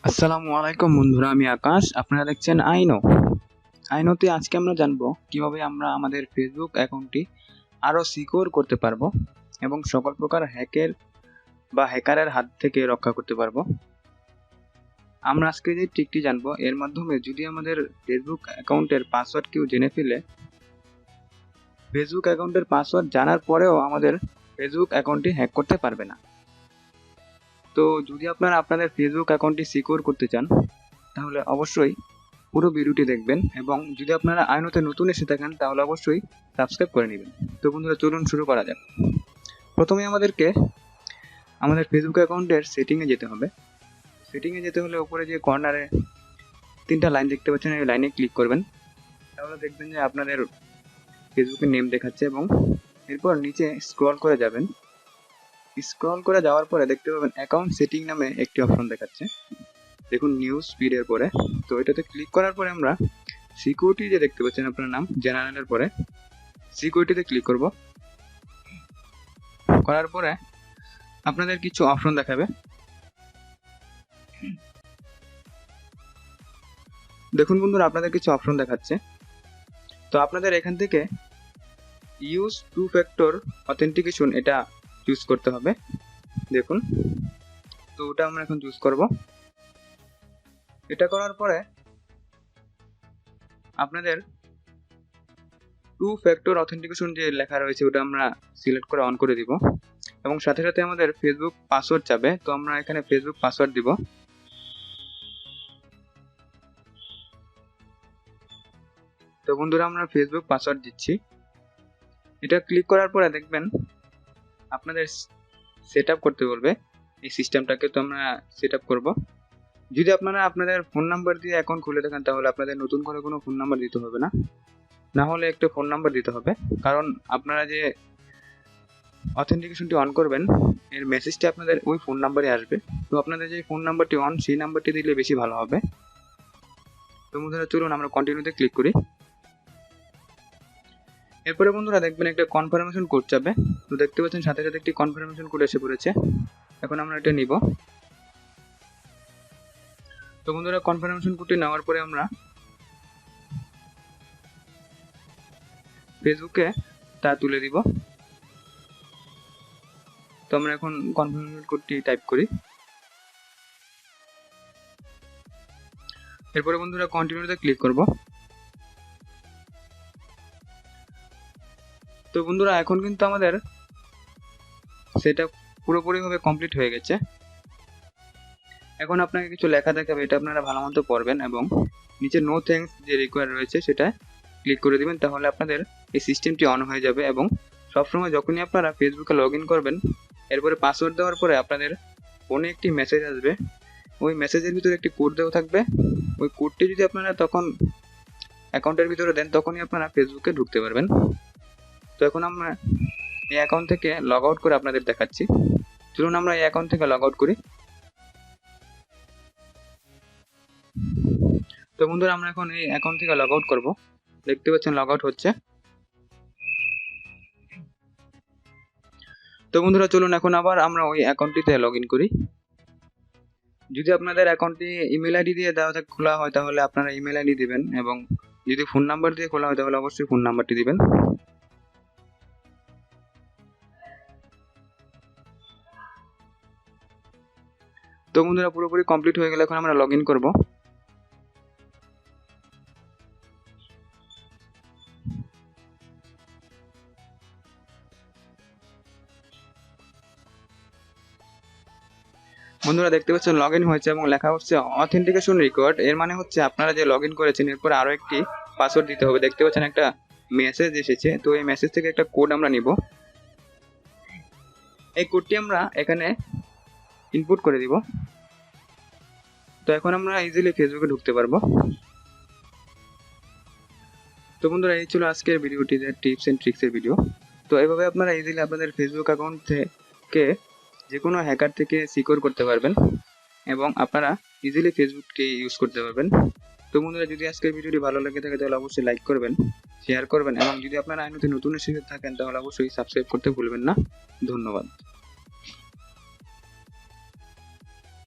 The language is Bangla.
আসসালামু আলাইকুম বন্ধুরা, আমি আকাশ। আপনারা দেখছেন আইনো। আইনোতে আজকে আমরা জানবো কিভাবে আমরা আমাদের ফেসবুক অ্যাকাউন্টটি আরো সিকিউর করতে পারবো এবং সকল প্রকার হ্যাকারের হাত থেকে রক্ষা করতে পারবো। আমরা আজকে যে ট্রিকটি জানবো, এর মাধ্যমে যদি আমাদের ফেসবুক অ্যাকাউন্টের পাসওয়ার্ড কেউ জেনে ফেলে, ফেসবুক অ্যাকাউন্টের পাসওয়ার্ড জানার পরেও আমাদের ফেসবুক অ্যাকাউন্টটি হ্যাক করতে পারবে না। তো যদি আপনারা আপনাদের ফেসবুক অ্যাকাউন্টটি সিকিউর করতে চান, তাহলে অবশ্যই পুরো ভিডিওটি দেখবেন, এবং যদি আপনারা আইনোতে নতুন এসে থাকেন তাহলে অবশ্যই সাবস্ক্রাইব করে নেবেন। তো বন্ধুরা, চলুন শুরু করা যাক। প্রথমে আমাদেরকে আমাদের ফেসবুক অ্যাকাউন্টের সেটিংয়ে যেতে হবে। সেটিংয়ে যেতে হলে উপরে যে কর্নারে 3টা লাইন দেখতে পাচ্ছেন, এই লাইনে ক্লিক করবেন। তাহলে দেখবেন যে আপনাদের ফেসবুকের নেম দেখাচ্ছে, এবং এরপর নিচে স্ক্রল করে যাবেন। স্ক্রল করে যাওয়ার পরে দেখতে পাবেন অ্যাকাউন্ট সেটিং নামে একটি অপশন দেখাচ্ছে, দেখুন নিউজ ফিডের পরে। তো এটাতে ক্লিক করার পরে আমরা সিকিউরিটি যে দেখতে পাচ্ছেন আপনার নাম, জেনারেলের পরে সিকিউরিটিতে ক্লিক করব। করার পরে আপনাদের কিছু অপশন দেখাবে। দেখুন বন্ধুরা, আপনাদের কিছু অপশন দেখাচ্ছে। তো আপনাদের এখান থেকে ইউজ টু ফ্যাক্টর অথেন্টিকেশন এটা চুজ করতে হবে। দেখুন, তো ওটা আমরা এখন চুজ করব। এটা করার পরে আপনাদের টু ফ্যাক্টর অথেন্টিকেশন যে লেখা রয়েছে ওটা আমরা সিলেক্ট করে অন করে দিব, এবং সাথে সাথে আমাদের ফেসবুক পাসওয়ার্ড চাবে। তো আমরা এখানে ফেসবুক পাসওয়ার্ড দিব। তো বন্ধুরা, আমরা ফেসবুক পাসওয়ার্ড দিচ্ছি। এটা ক্লিক করার পরে দেখবেন আপনাদের সেট আপ করতে বলবে এই সিস্টেমটাকে। তো আমরা সেট আপ করবো। যদি আপনারা আপনাদের ফোন নাম্বার দিয়ে অ্যাকাউন্ট খুলে থাকেন, তাহলে আপনাদের নতুন করে কোনো ফোন নাম্বার দিতে হবে না, না হলে একটা ফোন নাম্বার দিতে হবে। কারণ আপনারা যে অথেন্টিকেশনটি অন করবেন, এর মেসেজটা আপনাদের ওই ফোন নাম্বারে আসবে। তো আপনাদের যে ফোন নাম্বারটি অন, সেই নাম্বারটি দিলে বেশি ভালো হবে। তো বন্ধুরা, চলুন আমরা কন্টিনিউতে ক্লিক করি। এরপরে বন্ধুরা দেখবেন একটা কনফার্মেশন কোড যাবে। তো দেখতে পাচ্ছেন সাথে সাথে একটি কনফার্মেশন কোড এসে পড়েছে। এখন আমরা এটা নিব। তো বন্ধুরা, কনফার্মেশন কোডটি নেওয়ার পরে আমরা ফেসবুকে তা তুলে দিব। তো আমরা এখন কনফার্মেশন কোডটি টাইপ করি। এরপরে বন্ধুরা কন্টিনিউতে ক্লিক করব। তো বন্ধুরা, এখন কিন্তু আমাদের সেটা পুরোপুরিভাবে কমপ্লিট হয়ে গেছে। এখন আপনাকে কিছু লেখা দেখাবে, এটা আপনারা ভালো মতো পড়বেন, এবং নিচে নো থ্যাঙ্কস যে রিকোয়ার রয়েছে সেটা ক্লিক করে দিবেন। তাহলে আপনাদের এই সিস্টেমটি অন হয়ে যাবে, এবং সবসময় যখনই আপনারা ফেসবুকে লগ ইন করবেন, এরপরে পাসওয়ার্ড দেওয়ার পরে আপনাদের ফোনে একটি মেসেজ আসবে। ওই মেসেজের ভিতরে একটি কোড দেওয়া থাকবে। ওই কোডটি যদি আপনারা তখন অ্যাকাউন্টের ভিতরে দেন, তখনই আপনারা ফেসবুকে ঢুকতে পারবেন। তো এখন আমরা এই অ্যাকাউন্ট থেকে লগ আউট করে আপনাদের দেখাচ্ছি। চলুন আমরা এই অ্যাকাউন্ট থেকে লগ আউট করি। তো বন্ধুরা, আমরা এখন এই অ্যাকাউন্ট থেকে লগ আউট করবো। দেখতে পাচ্ছেন লগ আউট হচ্ছে। তো বন্ধুরা, চলুন এখন আবার আমরা ওই অ্যাকাউন্টটিতে লগ ইন করি। যদি আপনাদের অ্যাকাউন্টটি ইমেল আইডি দিয়ে দেওয়া খোলা হয়, তাহলে আপনারা ইমেল আইডি দিবেন, এবং যদি ফোন নাম্বার দিয়ে খোলা হয় তাহলে অবশ্যই ফোন নাম্বারটি দিবেন। তো বন্ধুরা, পুরোপুরি কমপ্লিট হয়ে গেলে এখন আমরা লগ ইন করবো। বন্ধুরা দেখতে পাচ্ছেন লগ ইন হয়েছে, এবং লেখা হচ্ছে অথেন্টিকেশন রিকোয়ার্ড। এর মানে হচ্ছে আপনারা যে লগ ইন করেছেন, এরপর আরও একটি পাসওয়ার্ড দিতে হবে। দেখতে পাচ্ছেন একটা মেসেজ এসেছে। তো এই মেসেজ থেকে একটা কোড আমরা নিব। এই কোডটি আমরা এখানে ইনপুট করে দিব। তো এখন আমরা ইজিলি ফেসবুকে ঢুকতে পারবো। তো বন্ধুরা, এই ছিল আজকের ভিডিওটি, টিপস এন্ড ট্রিক্সের ভিডিও। তো এভাবে আপনারা ইজিলি আপনাদের ফেসবুক অ্যাকাউন্ট থেকে যে কোনো হ্যাকার থেকে সিকিউর করতে পারবেন, এবং আপনারা ইজিলি ফেসবুককে ইউজ করতে পারবেন। তো বন্ধুরা, যদি আজকের ভিডিওটি ভালো লেগে থাকে তাহলে অবশ্যই লাইক করবেন, শেয়ার করবেন, এবং যদি আপনারা আইনোতে নতুন এসে থাকেন তাহলে অবশ্যই সাবস্ক্রাইব করতে ভুলবেন না। ধন্যবাদ।